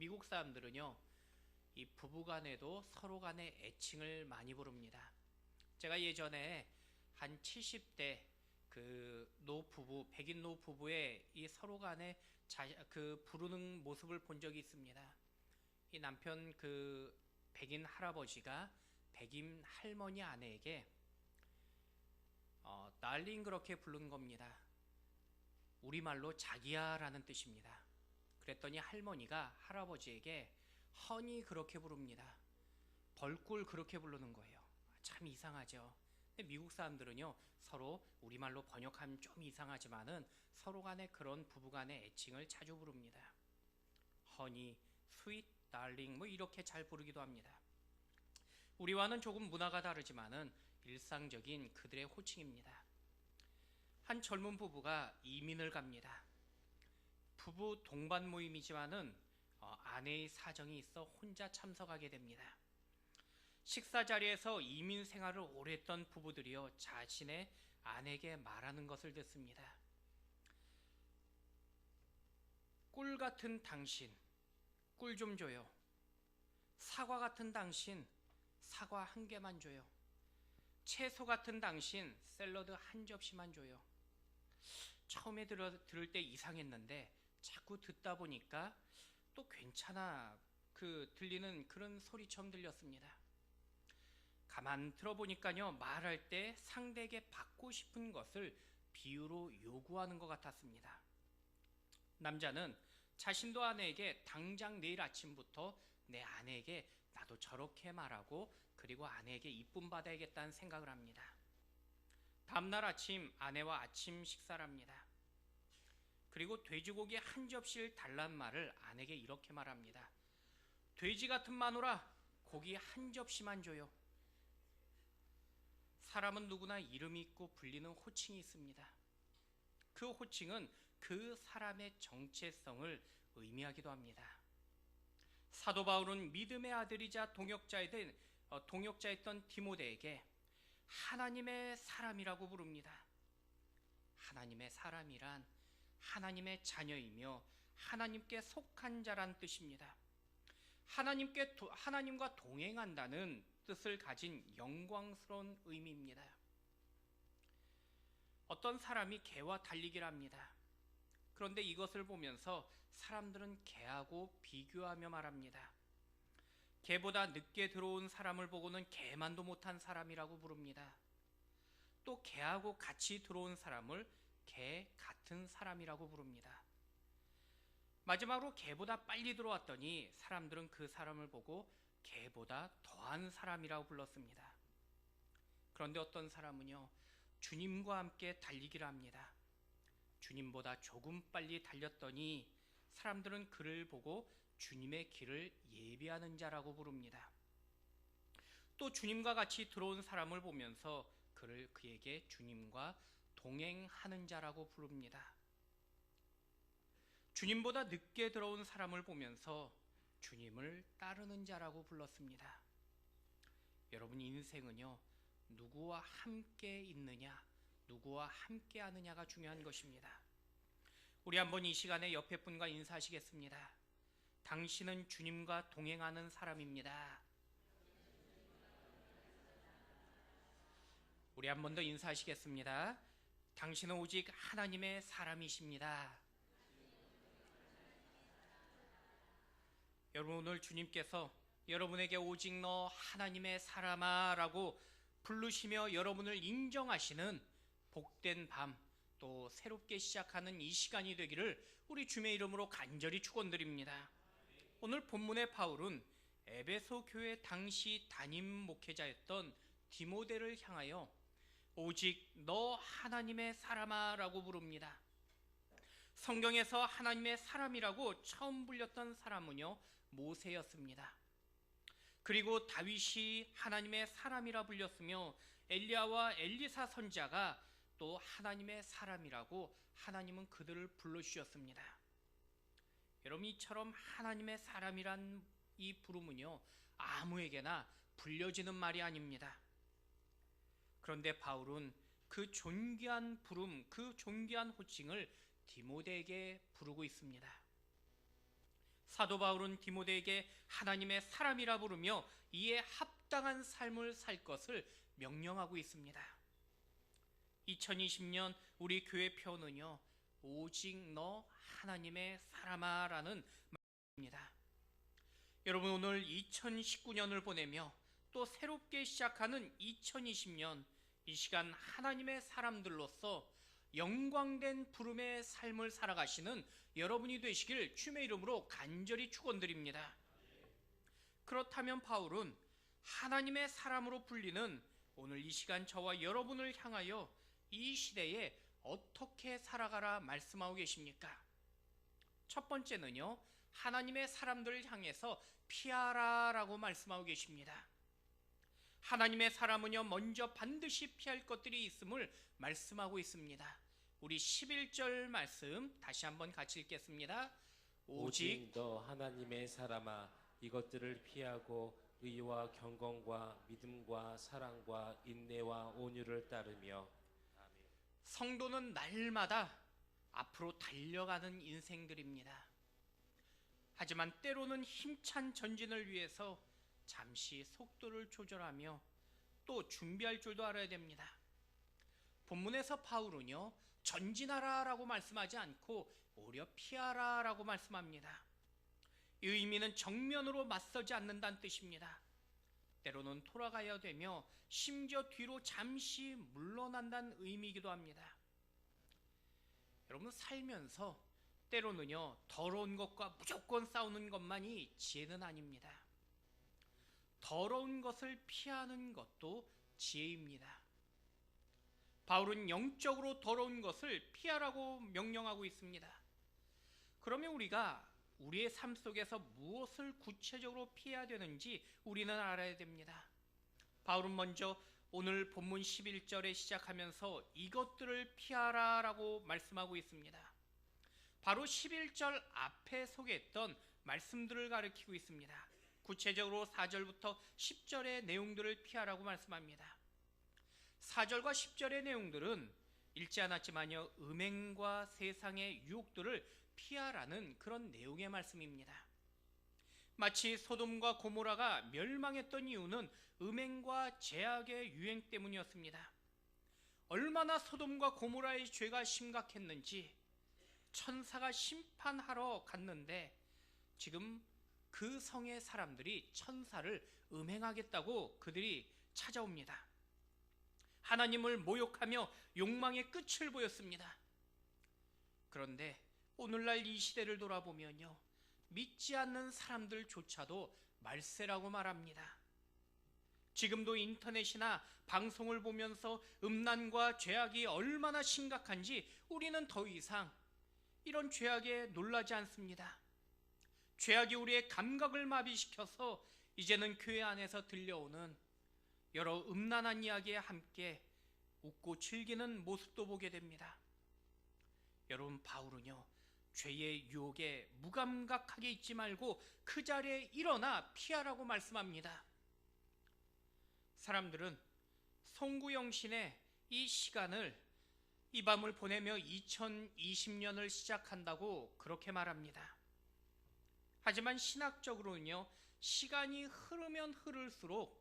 미국 사람들은요, 이 부부간에도 서로 간의 애칭을 많이 부릅니다. 제가 예전에 한 70대 그 노부부, 백인 노부부의 이 서로 간에 부르는 모습을 본 적이 있습니다. 이 남편 그 백인 할아버지가 백인 할머니 아내에게 달링 그렇게 부른 겁니다. 우리말로 자기야라는 뜻입니다. 그랬더니 할머니가 할아버지에게 허니 그렇게 부릅니다. 벌꿀 그렇게 부르는 거예요. 참 이상하죠. 근데 미국 사람들은요, 서로 우리말로 번역하면 좀 이상하지만은 서로 간에 그런 부부 간의 애칭을 자주 부릅니다. 허니, 스윗, 달링 뭐 이렇게 잘 부르기도 합니다. 우리와는 조금 문화가 다르지만은 일상적인 그들의 호칭입니다. 한 젊은 부부가 이민을 갑니다. 부부 동반 모임이지만은 아내의 사정이 있어 혼자 참석하게 됩니다. 식사 자리에서 이민 생활을 오래 했던 부부들이요, 자신의 아내에게 말하는 것을 듣습니다. 꿀 같은 당신, 꿀 좀 줘요. 사과 같은 당신, 사과 한 개만 줘요. 채소 같은 당신, 샐러드 한 접시만 줘요. 처음에 들을 때 이상했는데 자꾸 듣다 보니까 또 괜찮아 들리는 그런 소리처럼 들렸습니다. 가만 들어보니까요, 말할 때 상대에게 받고 싶은 것을 비유로 요구하는 것 같았습니다. 남자는 자신도 아내에게 당장 내일 아침부터 내 아내에게 나도 저렇게 말하고 그리고 아내에게 이쁨 받아야겠다는 생각을 합니다. 다음날 아침 아내와 아침 식사를 합니다. 그리고 돼지고기 한 접시를 달란 말을 아내에게 이렇게 말합니다. 돼지 같은 마누라, 고기 한 접시만 줘요. 사람은 누구나 이름이 있고 불리는 호칭이 있습니다. 그 호칭은 그 사람의 정체성을 의미하기도 합니다. 사도 바울은 믿음의 아들이자 동역자였던 디모데에게 하나님의 사람이라고 부릅니다. 하나님의 사람이란 하나님의 자녀이며 하나님께 속한 자란 뜻입니다. 하나님과 동행한다는 뜻을 가진 영광스러운 의미입니다. 어떤 사람이 개와 달리기를 합니다. 그런데 이것을 보면서 사람들은 개하고 비교하며 말합니다. 개보다 늦게 들어온 사람을 보고는 개만도 못한 사람이라고 부릅니다. 또 개하고 같이 들어온 사람을 개 같은 사람이라고 부릅니다. 마지막으로 개보다 빨리 들어왔더니 사람들은 그 사람을 보고 개보다 더한 사람이라고 불렀습니다. 그런데 어떤 사람은요, 주님과 함께 달리기를 합니다. 주님보다 조금 빨리 달렸더니 사람들은 그를 보고 주님의 길을 예비하는 자라고 부릅니다. 또 주님과 같이 들어온 사람을 보면서 그에게 주님과 동행하는 자라고 부릅니다. 주님보다 늦게 들어온 사람을 보면서 주님을 따르는 자라고 불렀습니다. 여러분, 인생은요, 누구와 함께 있느냐, 누구와 함께 하느냐가 중요한 것입니다. 우리 한번 이 시간에 옆에 분과 인사하시겠습니다. 당신은 주님과 동행하는 사람입니다. 우리 한 번 더 인사하시겠습니다. 당신은 오직 하나님의 사람이십니다. 여러분, 오늘 주님께서 여러분에게 오직 너 하나님의 사람아 라고 부르시며 여러분을 인정하시는 복된 밤, 또 새롭게 시작하는 이 시간이 되기를 우리 주님의 이름으로 간절히 축원드립니다. 오늘 본문의 바울은 에베소 교회 당시 담임 목회자였던 디모데를 향하여 오직 너 하나님의 사람아 라고 부릅니다. 성경에서 하나님의 사람이라고 처음 불렸던 사람은요, 모세였습니다. 그리고 다윗이 하나님의 사람이라 불렸으며 엘리야와 엘리사 선지자가 또 하나님의 사람이라고 하나님은 그들을 불러주셨습니다. 여러분, 이처럼 하나님의 사람이란 이 부름은요, 아무에게나 불려지는 말이 아닙니다. 그런데 바울은 그 존귀한 부름, 그 존귀한 호칭을 디모데에게 부르고 있습니다. 사도 바울은 디모데에게 하나님의 사람이라 부르며 이에 합당한 삶을 살 것을 명령하고 있습니다. 2020년 우리 교회 표는요, 오직 너 하나님의 사람아 라는 말입니다. 여러분, 오늘 2019년을 보내며 또 새롭게 시작하는 2020년, 이 시간 하나님의 사람들로서 영광된 부름의 삶을 살아가시는 여러분이 되시길 주님의 이름으로 간절히 축원드립니다. 그렇다면 바울은 하나님의 사람으로 불리는 오늘 이 시간 저와 여러분을 향하여 이 시대에 어떻게 살아가라 말씀하고 계십니까? 첫 번째는요, 하나님의 사람들을 향해서 피하라 라고 말씀하고 계십니다. 하나님의 사람은요, 먼저 반드시 피할 것들이 있음을 말씀하고 있습니다. 우리 11절 말씀 다시 한번 같이 읽겠습니다. 오직 너 하나님의 사람아, 이것들을 피하고 의와 경건과 믿음과 사랑과 인내와 온유를 따르며. 성도는 날마다 앞으로 달려가는 인생들입니다. 하지만 때로는 힘찬 전진을 위해서 잠시 속도를 조절하며 또 준비할 줄도 알아야 됩니다. 본문에서 바울은요, 전진하라 라고 말씀하지 않고 오히려 피하라 라고 말씀합니다. 이 의미는 정면으로 맞서지 않는다는 뜻입니다. 때로는 돌아가야 되며 심지어 뒤로 잠시 물러난다는 의미이기도 합니다. 여러분, 살면서 때로는요, 더러운 것과 무조건 싸우는 것만이 지혜는 아닙니다. 더러운 것을 피하는 것도 지혜입니다. 바울은 영적으로 더러운 것을 피하라고 명령하고 있습니다. 그러면 우리가 우리의 삶 속에서 무엇을 구체적으로 피해야 되는지 우리는 알아야 됩니다. 바울은 먼저 오늘 본문 11절에 시작하면서 이것들을 피하라 라고 말씀하고 있습니다. 바로 11절 앞에 소개했던 말씀들을 가리키고 있습니다. 구체적으로 4절부터 10절의 내용들을 피하라고 말씀합니다. 4절과 10절의 내용들은 읽지 않았지만요, 음행과 세상의 유혹들을 피하라는 그런 내용의 말씀입니다. 마치 소돔과 고모라가 멸망했던 이유는 음행과 죄악의 유행 때문이었습니다. 얼마나 소돔과 고모라의 죄가 심각했는지 천사가 심판하러 갔는데 지금 그 성의 사람들이 천사를 음행하겠다고 그들이 찾아옵니다. 하나님을 모욕하며 욕망의 끝을 보였습니다. 그런데 오늘날 이 시대를 돌아보면요, 믿지 않는 사람들조차도 말세라고 말합니다. 지금도 인터넷이나 방송을 보면서 음란과 죄악이 얼마나 심각한지 우리는 더 이상 이런 죄악에 놀라지 않습니다. 죄악이 우리의 감각을 마비시켜서 이제는 교회 안에서 들려오는 여러 음란한 이야기에 함께 웃고 즐기는 모습도 보게 됩니다. 여러분, 바울은요, 죄의 유혹에 무감각하게 있지 말고 그 자리에 일어나 피하라고 말씀합니다. 사람들은 송구영신의 이 시간을, 이 밤을 보내며 2020년을 시작한다고 그렇게 말합니다. 하지만 신학적으로는요, 시간이 흐르면 흐를수록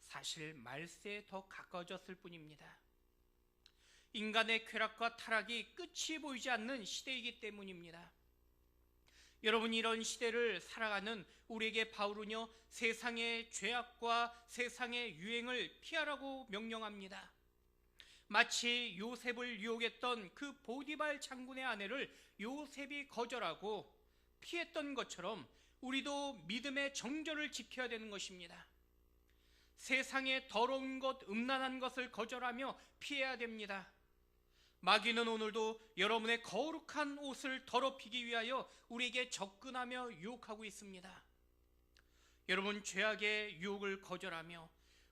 사실 말세에 더 가까워졌을 뿐입니다. 인간의 쾌락과 타락이 끝이 보이지 않는 시대이기 때문입니다. 여러분, 이런 시대를 살아가는 우리에게 바울은요, 세상의 죄악과 세상의 유행을 피하라고 명령합니다. 마치 요셉을 유혹했던 그 보디발 장군의 아내를 요셉이 거절하고 피했던 것처럼 우리도 믿음의 정절을 지켜야 되는 것입니다. 세상의 더러운 것, 음란한 것을 거절하며 피해야 됩니다. 마귀는 오늘도 여러분의 거룩한 옷을 더럽히기 위하여 우리에게 접근하며 유혹하고 있습니다. 여러분, 죄악의 유혹을 거절하며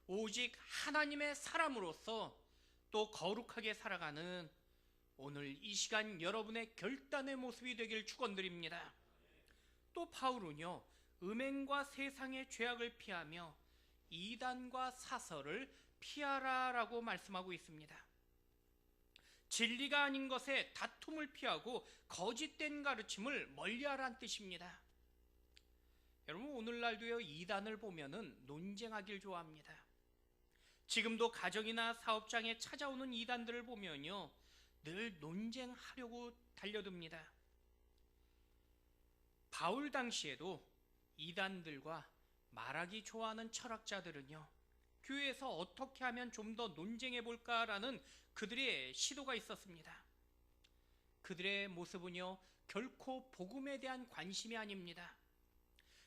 오직 하나님의 사람으로서 또 거룩하게 살아가는 오늘 이 시간 여러분의 결단의 모습이 되길 축원드립니다. 또 바울은요, 음행과 세상의 죄악을 피하며 이단과 사설을 피하라라고 말씀하고 있습니다. 진리가 아닌 것에 다툼을 피하고 거짓된 가르침을 멀리하라는 뜻입니다. 여러분, 오늘날도요, 이단을 보면은 논쟁하길 좋아합니다. 지금도 가정이나 사업장에 찾아오는 이단들을 보면요, 늘 논쟁하려고 달려듭니다. 바울 당시에도 이단들과 말하기 좋아하는 철학자들은요, 교회에서 어떻게 하면 좀 더 논쟁해 볼까라는 그들의 시도가 있었습니다. 그들의 모습은요, 결코 복음에 대한 관심이 아닙니다.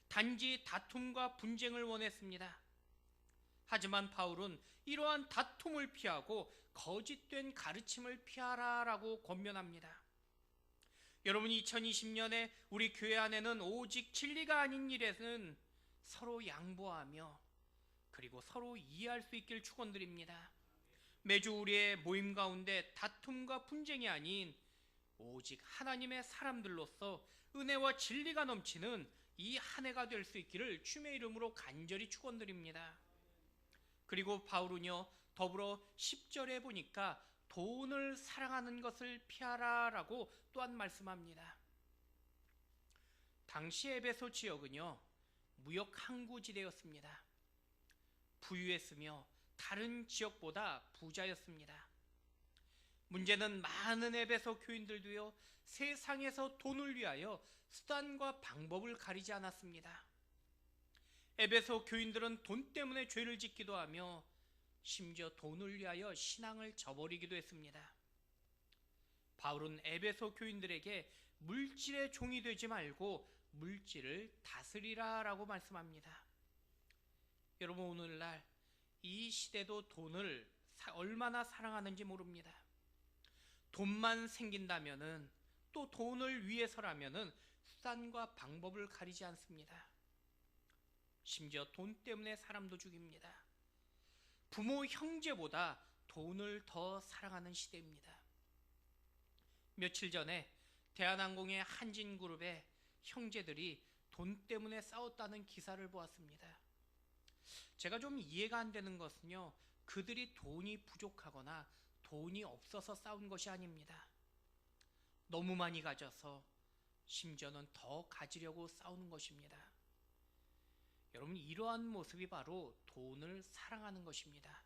단지 다툼과 분쟁을 원했습니다. 하지만 바울은 이러한 다툼을 피하고 거짓된 가르침을 피하라라고 권면합니다. 여러분, 2020년에 우리 교회 안에는 오직 진리가 아닌 일에는 서로 양보하며 그리고 서로 이해할 수 있길 축원드립니다. 매주 우리의 모임 가운데 다툼과 분쟁이 아닌 오직 하나님의 사람들로서 은혜와 진리가 넘치는 이 한 해가 될 수 있기를 주님의 이름으로 간절히 축원드립니다. 그리고 바울은요, 더불어 10절에 보니까 돈을 사랑하는 것을 피하라라고 또한 말씀합니다. 당시 에베소 지역은요, 무역 항구지대였습니다. 부유했으며 다른 지역보다 부자였습니다. 문제는 많은 에베소 교인들도요, 세상에서 돈을 위하여 수단과 방법을 가리지 않았습니다. 에베소 교인들은 돈 때문에 죄를 짓기도 하며 심지어 돈을 위하여 신앙을 저버리기도 했습니다. 바울은 에베소 교인들에게 물질의 종이 되지 말고 물질을 다스리라 라고 말씀합니다. 여러분, 오늘날 이 시대도 돈을 얼마나 사랑하는지 모릅니다. 돈만 생긴다면은, 또 돈을 위해서라면은 수단과 방법을 가리지 않습니다. 심지어 돈 때문에 사람도 죽입니다. 부모, 형제보다 돈을 더 사랑하는 시대입니다. 며칠 전에 대한항공의 한진그룹의 형제들이 돈 때문에 싸웠다는 기사를 보았습니다. 제가 좀 이해가 안 되는 것은요, 그들이 돈이 부족하거나 돈이 없어서 싸운 것이 아닙니다. 너무 많이 가져서 심지어는 더 가지려고 싸우는 것입니다. 여러분, 이러한 모습이 바로 돈을 사랑하는 것입니다.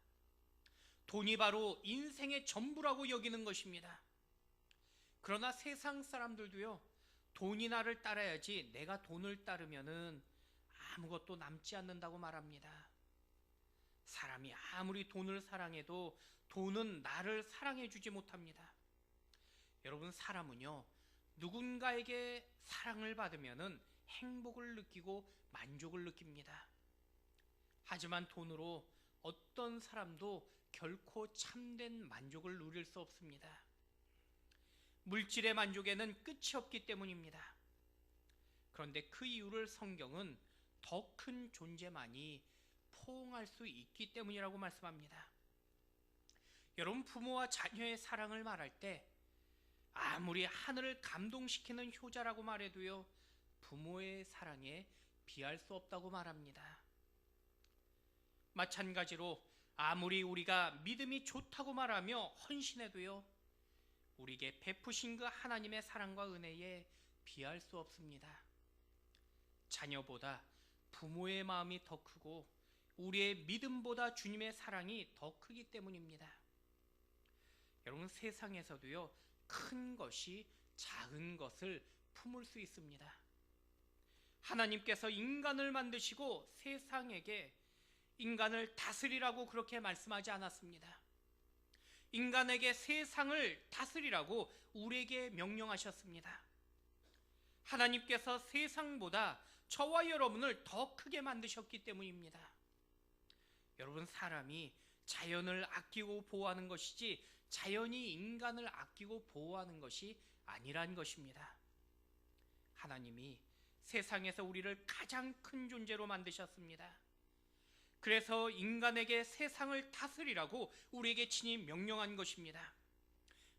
돈이 바로 인생의 전부라고 여기는 것입니다. 그러나 세상 사람들도요, 돈이 나를 따라야지 내가 돈을 따르면은 아무것도 남지 않는다고 말합니다. 사람이 아무리 돈을 사랑해도 돈은 나를 사랑해 주지 못합니다. 여러분, 사람은요, 누군가에게 사랑을 받으면은 행복을 느끼고 만족을 느낍니다. 하지만 돈으로 어떤 사람도 결코 참된 만족을 누릴 수 없습니다. 물질의 만족에는 끝이 없기 때문입니다. 그런데 그 이유를 성경은 더 큰 존재만이 포옹할 수 있기 때문이라고 말씀합니다. 여러분, 부모와 자녀의 사랑을 말할 때 아무리 하늘을 감동시키는 효자라고 말해도요, 부모의 사랑에 비할 수 없다고 말합니다. 마찬가지로 아무리 우리가 믿음이 좋다고 말하며 헌신해도요, 우리에게 베푸신 그 하나님의 사랑과 은혜에 비할 수 없습니다. 자녀보다 부모의 마음이 더 크고 우리의 믿음보다 주님의 사랑이 더 크기 때문입니다. 여러분, 세상에서도요, 큰 것이 작은 것을 품을 수 있습니다. 하나님께서 인간을 만드시고 세상에게 인간을 다스리라고 그렇게 말씀하지 않았습니다. 인간에게 세상을 다스리라고 우리에게 명령하셨습니다. 하나님께서 세상보다 저와 여러분을 더 크게 만드셨기 때문입니다. 여러분, 사람이 자연을 아끼고 보호하는 것이지 자연이 인간을 아끼고 보호하는 것이 아니란 것입니다. 하나님이 세상에서 우리를 가장 큰 존재로 만드셨습니다. 그래서 인간에게 세상을 다스리라고 우리에게 친히 명령한 것입니다.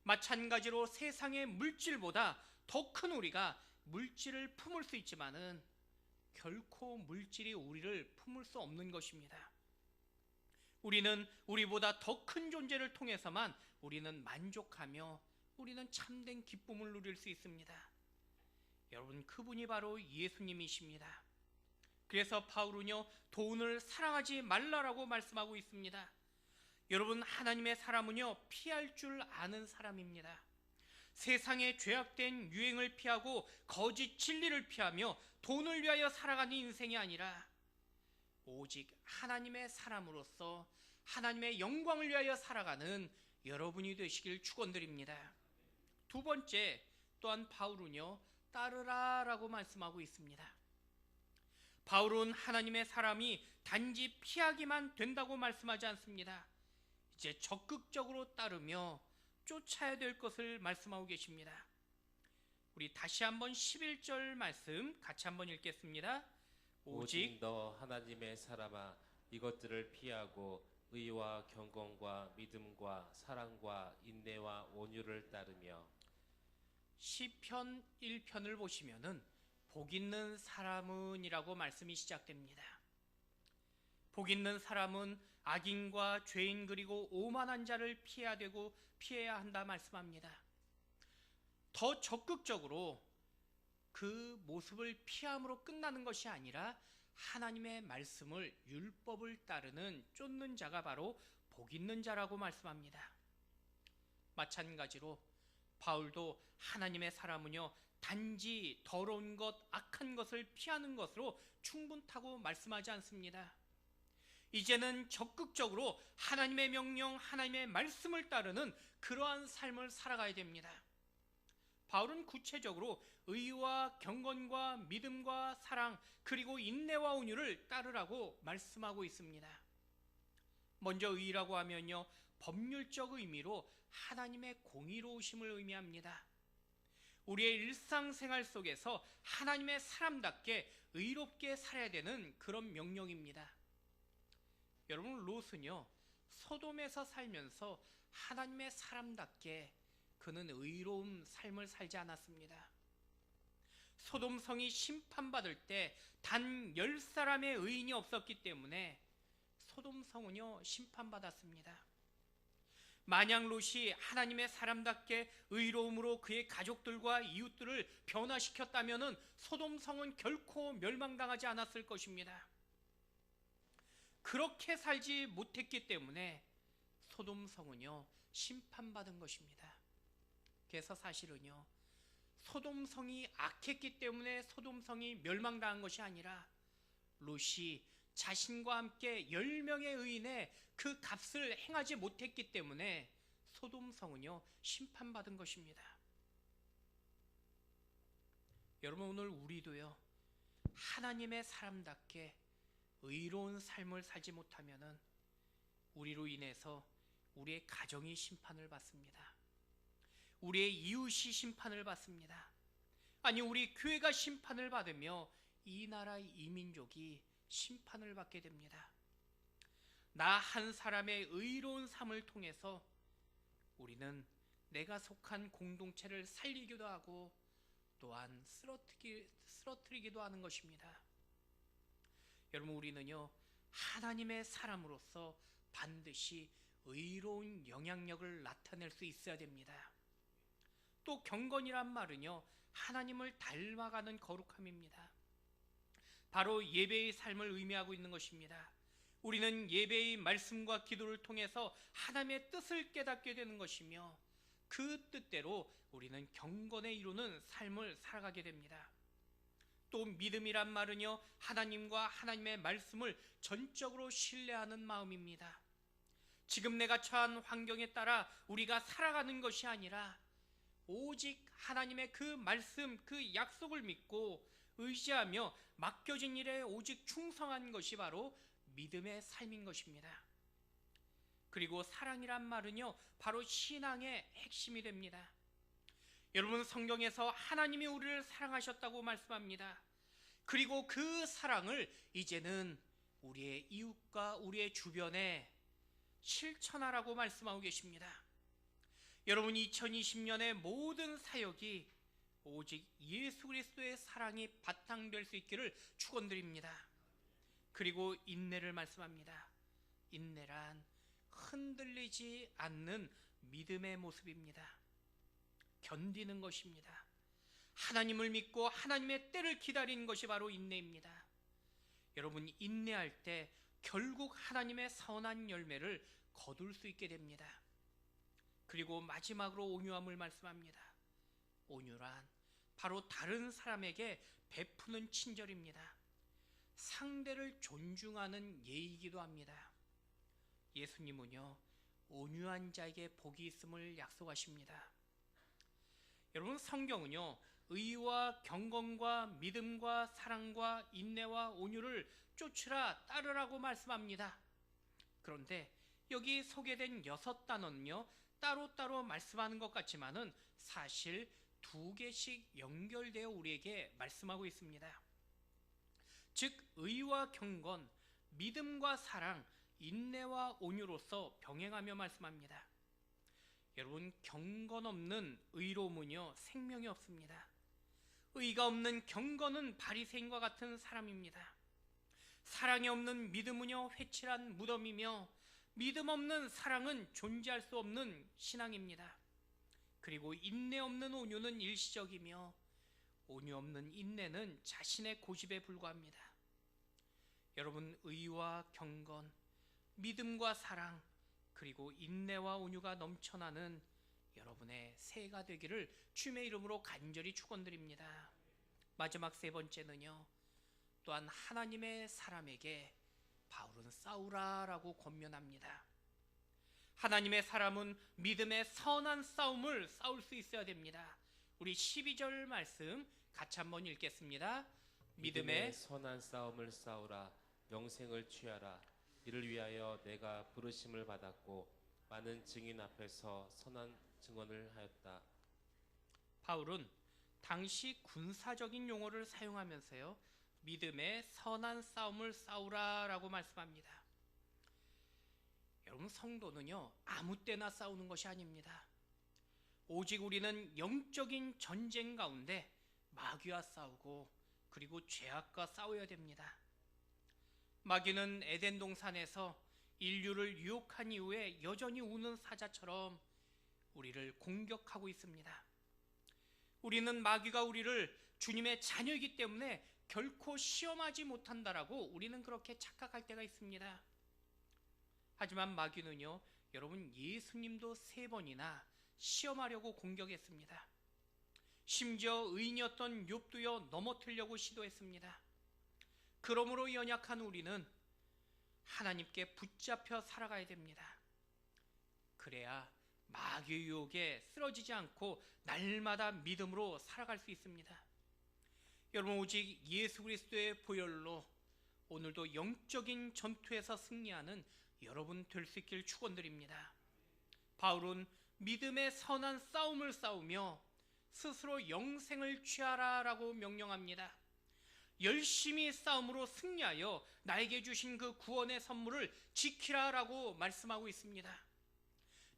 마찬가지로 세상의 물질보다 더 큰 우리가 물질을 품을 수 있지만은 결코 물질이 우리를 품을 수 없는 것입니다. 우리는 우리보다 더 큰 존재를 통해서만 우리는 만족하며 우리는 참된 기쁨을 누릴 수 있습니다. 여러분, 그분이 바로 예수님이십니다. 그래서 바울은요, 돈을 사랑하지 말라라고 말씀하고 있습니다. 여러분, 하나님의 사람은요, 피할 줄 아는 사람입니다. 세상의 죄악된 유행을 피하고 거짓 진리를 피하며 돈을 위하여 살아가는 인생이 아니라 오직 하나님의 사람으로서 하나님의 영광을 위하여 살아가는 여러분이 되시길 축원드립니다. 두 번째, 또한 바울은요, 따르라라고 말씀하고 있습니다. 바울은 하나님의 사람이 단지 피하기만 된다고 말씀하지 않습니다. 이제 적극적으로 따르며 쫓아야 될 것을 말씀하고 계십니다. 우리 다시 한번 11절 말씀 같이 한번 읽겠습니다. 오직 너 하나님의 사람아 이것들을 피하고 의와 경건과 믿음과 사랑과 인내와 온유를 따르며. 시편 1편을 보시면은 복 있는 사람은이라고 말씀이 시작됩니다. 복 있는 사람은 악인과 죄인 그리고 오만한 자를 피해야 한다 말씀합니다. 더 적극적으로 그 모습을 피함으로 끝나는 것이 아니라 하나님의 말씀을, 율법을 따르는 쫓는 자가 바로 복 있는 자라고 말씀합니다. 마찬가지로 바울도 하나님의 사람은요, 단지 더러운 것, 악한 것을 피하는 것으로 충분하다고 말씀하지 않습니다. 이제는 적극적으로 하나님의 명령, 하나님의 말씀을 따르는 그러한 삶을 살아가야 됩니다. 바울은 구체적으로 의와 경건과 믿음과 사랑 그리고 인내와 온유를 따르라고 말씀하고 있습니다. 먼저 의라고 하면요, 법률적 의미로 하나님의 공의로우심을 의미합니다. 우리의 일상생활 속에서 하나님의 사람답게 의롭게 살아야 되는 그런 명령입니다. 여러분, 롯은요, 소돔에서 살면서 하나님의 사람답게 그는 의로운 삶을 살지 않았습니다. 소돔성이 심판받을 때 단 10사람의 의인이 없었기 때문에 소돔성은요, 심판받았습니다. 만약 롯이 하나님의 사람답게 의로움으로 그의 가족들과 이웃들을 변화시켰다면 소돔성은 결코 멸망당하지 않았을 것입니다. 그렇게 살지 못했기 때문에 소돔성은요, 심판받은 것입니다. 그래서 사실은요, 소돔성이 악했기 때문에 소돔성이 멸망당한 것이 아니라 롯이 자신과 함께 10명의 의인의 그 값을 행하지 못했기 때문에 소돔성은요, 심판받은 것입니다. 여러분, 오늘 우리도요, 하나님의 사람답게 의로운 삶을 살지 못하면은 우리로 인해서 우리의 가정이 심판을 받습니다. 우리의 이웃이 심판을 받습니다. 아니, 우리 교회가 심판을 받으며 이 나라 이 민족이 심판을 받게 됩니다. 나 한 사람의 의로운 삶을 통해서 우리는 내가 속한 공동체를 살리기도 하고 또한 쓰러뜨리기도 하는 것입니다. 여러분, 우리는요, 하나님의 사람으로서 반드시 의로운 영향력을 나타낼 수 있어야 됩니다. 또 경건이란 말은요, 하나님을 닮아가는 거룩함입니다. 바로 예배의 삶을 의미하고 있는 것입니다. 우리는 예배의 말씀과 기도를 통해서 하나님의 뜻을 깨닫게 되는 것이며 그 뜻대로 우리는 경건에 이루는 삶을 살아가게 됩니다. 또 믿음이란 말은요, 하나님과 하나님의 말씀을 전적으로 신뢰하는 마음입니다. 지금 내가 처한 환경에 따라 우리가 살아가는 것이 아니라 오직 하나님의 그 말씀, 그 약속을 믿고 의지하며 맡겨진 일에 오직 충성한 것이 바로 믿음의 삶인 것입니다. 그리고 사랑이란 말은요, 바로 신앙의 핵심이 됩니다. 여러분, 성경에서 하나님이 우리를 사랑하셨다고 말씀합니다. 그리고 그 사랑을 이제는 우리의 이웃과 우리의 주변에 실천하라고 말씀하고 계십니다. 여러분, 2020년의 모든 사역이 오직 예수 그리스도의 사랑이 바탕될 수 있기를 축원드립니다. 그리고 인내를 말씀합니다. 인내란 흔들리지 않는 믿음의 모습입니다. 견디는 것입니다. 하나님을 믿고 하나님의 때를 기다리는 것이 바로 인내입니다. 여러분 인내할 때 결국 하나님의 선한 열매를 거둘 수 있게 됩니다. 그리고 마지막으로 온유함을 말씀합니다. 온유란 바로 다른 사람에게 베푸는 친절입니다. 상대를 존중하는 예의이기도 합니다. 예수님은요, 온유한 자에게 복이 있음을 약속하십니다. 여러분 성경은요, 의와 경건과 믿음과 사랑과 인내와 온유를 쫓으라 따르라고 말씀합니다. 그런데 여기 소개된 6단어는요, 따로따로 말씀하는 것 같지만은 사실 2개씩 연결되어 우리에게 말씀하고 있습니다. 즉 의와 경건, 믿음과 사랑, 인내와 온유로서 병행하며 말씀합니다. 여러분 경건 없는 의로움은요 생명이 없습니다. 의가 없는 경건은 바리새인과 같은 사람입니다. 사랑이 없는 믿음은요 회칠한 무덤이며 믿음 없는 사랑은 존재할 수 없는 신앙입니다. 그리고 인내 없는 온유는 일시적이며 온유 없는 인내는 자신의 고집에 불과합니다. 여러분 의와 경건, 믿음과 사랑, 그리고 인내와 온유가 넘쳐나는 여러분의 새해가 되기를 주님의 이름으로 간절히 축원드립니다. 마지막 3번째는요, 또한 하나님의 사람에게 바울은 싸우라라고 권면합니다. 하나님의 사람은 믿음의 선한 싸움을 싸울 수 있어야 됩니다. 우리 12절 말씀 같이 한번 읽겠습니다. 믿음의 선한 싸움을 싸우라. 영생을 취하라. 이를 위하여 내가 부르심을 받았고 많은 증인 앞에서 선한 증언을 하였다. 바울은 당시 군사적인 용어를 사용하면서요, 믿음의 선한 싸움을 싸우라라고 말씀합니다. 여러분 성도는요 아무 때나 싸우는 것이 아닙니다. 오직 우리는 영적인 전쟁 가운데 마귀와 싸우고 그리고 죄악과 싸워야 됩니다. 마귀는 에덴 동산에서 인류를 유혹한 이후에 여전히 우는 사자처럼 우리를 공격하고 있습니다. 우리는 마귀가 우리를 주님의 자녀이기 때문에 결코 시험하지 못한다라고 우리는 그렇게 착각할 때가 있습니다. 하지만 마귀는요, 여러분 예수님도 3번이나 시험하려고 공격했습니다. 심지어 의인이었던 욥도요 넘어뜨리려고 시도했습니다. 그러므로 연약한 우리는 하나님께 붙잡혀 살아가야 됩니다. 그래야 마귀의 유혹에 쓰러지지 않고 날마다 믿음으로 살아갈 수 있습니다. 여러분 오직 예수 그리스도의 보혈로 오늘도 영적인 전투에서 승리하는 여러분 될 수 있길 축원드립니다. 바울은 믿음의 선한 싸움을 싸우며 스스로 영생을 취하라라고 명령합니다. 열심히 싸움으로 승리하여 나에게 주신 그 구원의 선물을 지키라라고 말씀하고 있습니다.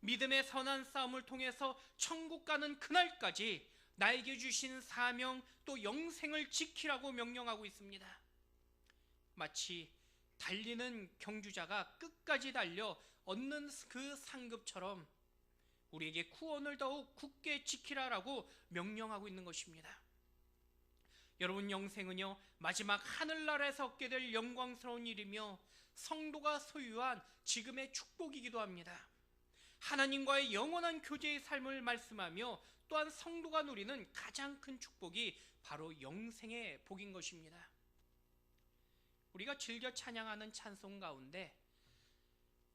믿음의 선한 싸움을 통해서 천국 가는 그날까지 나에게 주신 사명 또 영생을 지키라고 명령하고 있습니다. 마치 달리는 경주자가 끝까지 달려 얻는 그 상급처럼 우리에게 구원을 더욱 굳게 지키라라고 명령하고 있는 것입니다. 여러분 영생은요 마지막 하늘나라에서 얻게 될 영광스러운 일이며 성도가 소유한 지금의 축복이기도 합니다. 하나님과의 영원한 교제의 삶을 말씀하며 또한 성도가 누리는 가장 큰 축복이 바로 영생의 복인 것입니다. 우리가 즐겨 찬양하는 찬송 가운데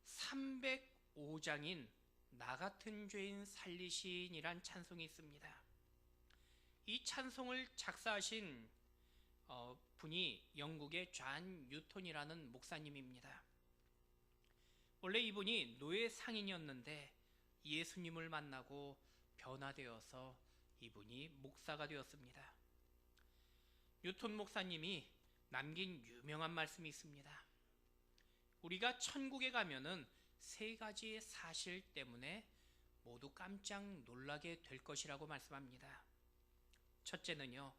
305장인 나 같은 죄인 살리신이란 찬송이 있습니다. 이 찬송을 작사하신 분이 영국의 존 뉴턴이라는 목사님입니다. 원래 이분이 노예 상인이었는데 예수님을 만나고 변화되어서 이분이 목사가 되었습니다. 뉴턴 목사님이 남긴 유명한 말씀이 있습니다. 우리가 천국에 가면은 3가지의 사실 때문에 모두 깜짝 놀라게 될 것이라고 말씀합니다. 첫째는요,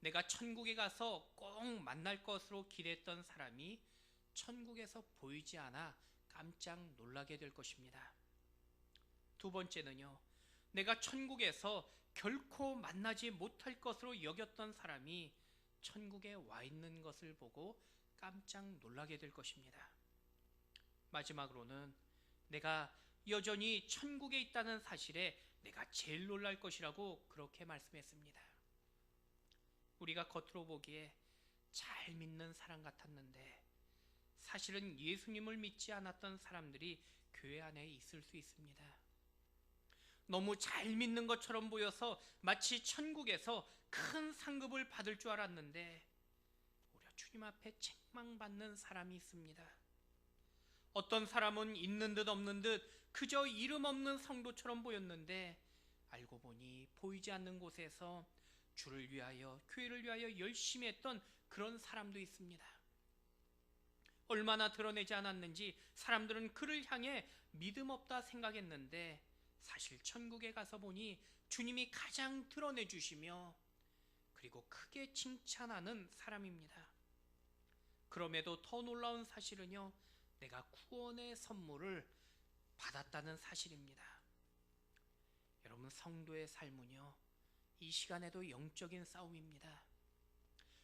내가 천국에 가서 꼭 만날 것으로 기대했던 사람이 천국에서 보이지 않아 깜짝 놀라게 될 것입니다. 2번째는요, 내가 천국에서 결코 만나지 못할 것으로 여겼던 사람이 천국에 와 있는 것을 보고 깜짝 놀라게 될 것입니다. 마지막으로는 내가 여전히 천국에 있다는 사실에 내가 제일 놀랄 것이라고 그렇게 말씀했습니다. 우리가 겉으로 보기에 잘 믿는 사람 같았는데 사실은 예수님을 믿지 않았던 사람들이 교회 안에 있을 수 있습니다. 너무 잘 믿는 것처럼 보여서 마치 천국에서 큰 상급을 받을 줄 알았는데 오히려 주님 앞에 책망받는 사람이 있습니다. 어떤 사람은 있는 듯 없는 듯 그저 이름 없는 성도처럼 보였는데 알고 보니 보이지 않는 곳에서 주를 위하여, 교회를 위하여 열심히 했던 그런 사람도 있습니다. 얼마나 드러내지 않았는지 사람들은 그를 향해 믿음 없다 생각했는데 사실 천국에 가서 보니 주님이 가장 드러내 주시며 그리고 크게 칭찬하는 사람입니다. 그럼에도 더 놀라운 사실은요, 내가 구원의 선물을 받았다는 사실입니다. 여러분, 성도의 삶은요, 이 시간에도 영적인 싸움입니다.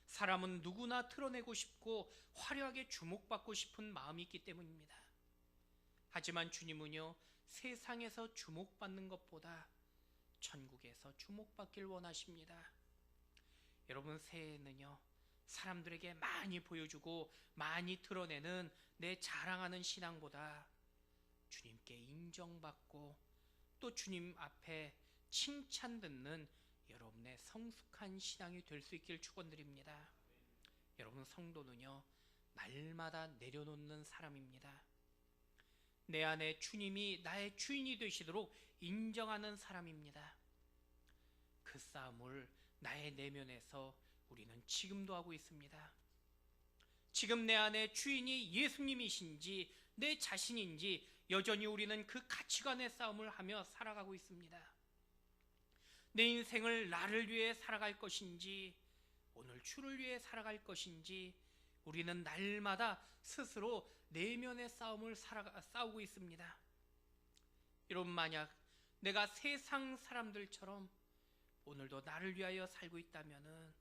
사람은 누구나 드러내고 싶고 화려하게 주목받고 싶은 마음이 있기 때문입니다. 하지만 주님은요, 세상에서 주목받는 것보다 천국에서 주목받길 원하십니다. 여러분, 새해에는요, 사람들에게 많이 보여주고 많이 드러내는 내 자랑하는 신앙보다 주님께 인정받고 또 주님 앞에 칭찬 듣는 여러분의 성숙한 신앙이 될 수 있길 축원드립니다. 여러분, 성도는요, 날마다 내려놓는 사람입니다. 내 안에 주님이 나의 주인이 되시도록 인정하는 사람입니다. 그 싸움을 나의 내면에서 우리는 지금도 하고 있습니다. 지금 내 안에 주인이 예수님이신지 내 자신인지 여전히 우리는 그 가치관의 싸움을 하며 살아가고 있습니다. 내 인생을 나를 위해 살아갈 것인지 오늘 주를 위해 살아갈 것인지 우리는 날마다 스스로 내면의 싸움을 싸우고 있습니다. 여러분, 만약 내가 세상 사람들처럼 오늘도 나를 위하여 살고 있다면은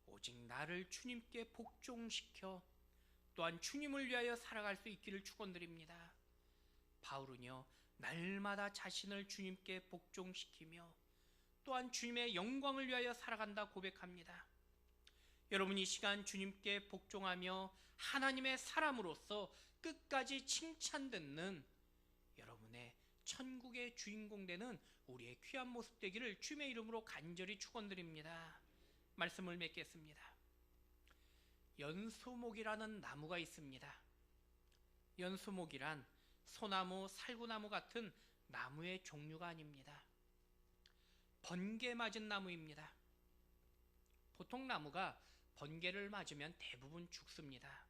오직 나를 주님께 복종시켜 또한 주님을 위하여 살아갈 수 있기를 축원드립니다. 바울은요, 날마다 자신을 주님께 복종시키며 또한 주님의 영광을 위하여 살아간다 고백합니다. 여러분, 이 시간 주님께 복종하며 하나님의 사람으로서 끝까지 칭찬 듣는 여러분의 천국의 주인공 되는 우리의 귀한 모습 되기를 주님의 이름으로 간절히 축원드립니다. 말씀을 맺겠습니다. 연수목이라는 나무가 있습니다. 연수목이란 소나무, 살구나무 같은 나무의 종류가 아닙니다. 번개 맞은 나무입니다. 보통 나무가 번개를 맞으면 대부분 죽습니다.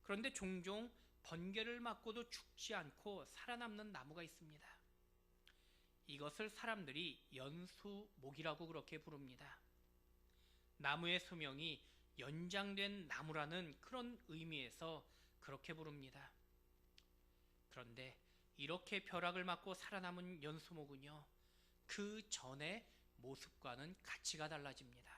그런데 종종 번개를 맞고도 죽지 않고 살아남는 나무가 있습니다. 이것을 사람들이 연수목이라고 그렇게 부릅니다. 나무의 수명이 연장된 나무라는 그런 의미에서 그렇게 부릅니다. 그런데 이렇게 벼락을 맞고 살아남은 연수목은요, 그 전의 모습과는 가치가 달라집니다.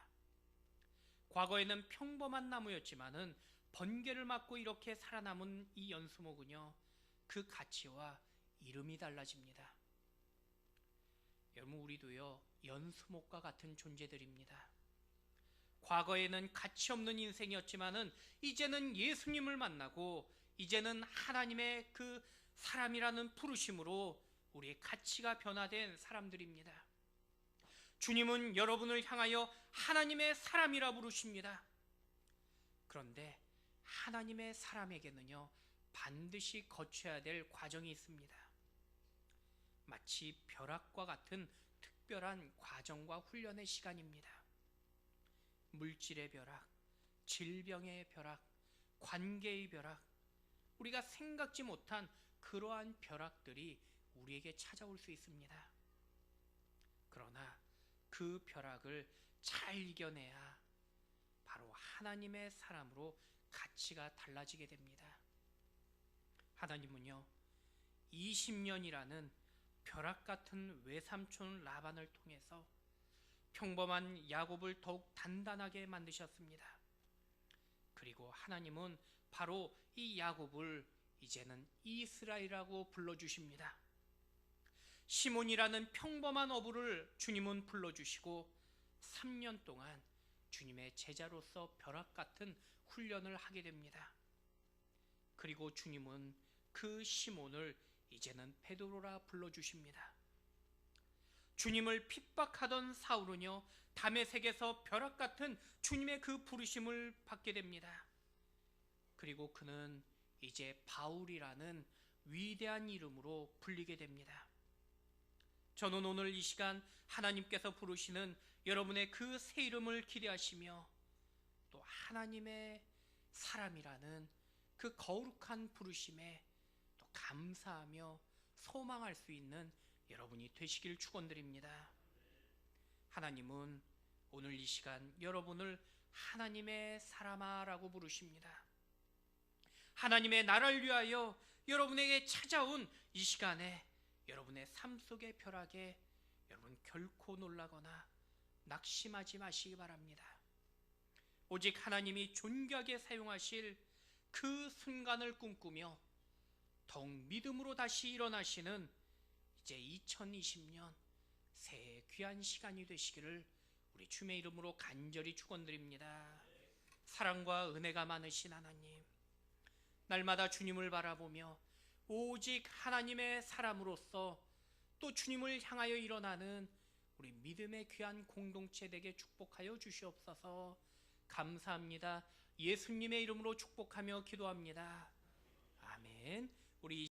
과거에는 평범한 나무였지만은 번개를 맞고 이렇게 살아남은 이 연수목은요, 그 가치와 이름이 달라집니다. 여러분, 우리도요, 연수목과 같은 존재들입니다. 과거에는 가치 없는 인생이었지만은 이제는 예수님을 만나고 이제는 하나님의 그 사람이라는 부르심으로 우리의 가치가 변화된 사람들입니다. 주님은 여러분을 향하여 하나님의 사람이라 부르십니다. 그런데 하나님의 사람에게는요, 반드시 거쳐야 될 과정이 있습니다. 마치 벼락과 같은 특별한 과정과 훈련의 시간입니다. 물질의 벼락, 질병의 벼락, 관계의 벼락, 우리가 생각지 못한 그러한 벼락들이 우리에게 찾아올 수 있습니다. 그러나 그 벼락을 잘 이겨내야 바로 하나님의 사람으로 가치가 달라지게 됩니다. 하나님은요, 20년이라는 벼락 같은 외삼촌 라반을 통해서 평범한 야곱을 더욱 단단하게 만드셨습니다. 그리고 하나님은 바로 이 야곱을 이제는 이스라엘이라고 불러주십니다. 시몬이라는 평범한 어부를 주님은 불러주시고 3년 동안 주님의 제자로서 벼락 같은 훈련을 하게 됩니다. 그리고 주님은 그 시몬을 이제는 베드로라 불러주십니다. 주님을 핍박하던 사울은요, 다메섹에서 벼락 같은 주님의 그 부르심을 받게 됩니다. 그리고 그는 이제 바울이라는 위대한 이름으로 불리게 됩니다. 저는 오늘 이 시간 하나님께서 부르시는 여러분의 그 새 이름을 기대하시며 또 하나님의 사람이라는 그 거룩한 부르심에 또 감사하며 소망할 수 있는 여러분이 되시길 축원드립니다. 하나님은 오늘 이 시간 여러분을 하나님의 사람아라고 부르십니다. 하나님의 나라를 위하여 여러분에게 찾아온 이 시간에 여러분의 삶 속의 벼락에 여러분 결코 놀라거나 낙심하지 마시기 바랍니다. 오직 하나님이 존귀하게 사용하실 그 순간을 꿈꾸며 더욱 믿음으로 다시 일어나시는 이제 2020년 새해 귀한 시간이 되시기를 우리 주님의 이름으로 간절히 축원드립니다. 사랑과 은혜가 많으신 하나님, 날마다 주님을 바라보며 오직 하나님의 사람으로서 또 주님을 향하여 일어나는 우리 믿음의 귀한 공동체 되게 축복하여 주시옵소서. 감사합니다. 예수님의 이름으로 축복하며 기도합니다. 아멘. 우리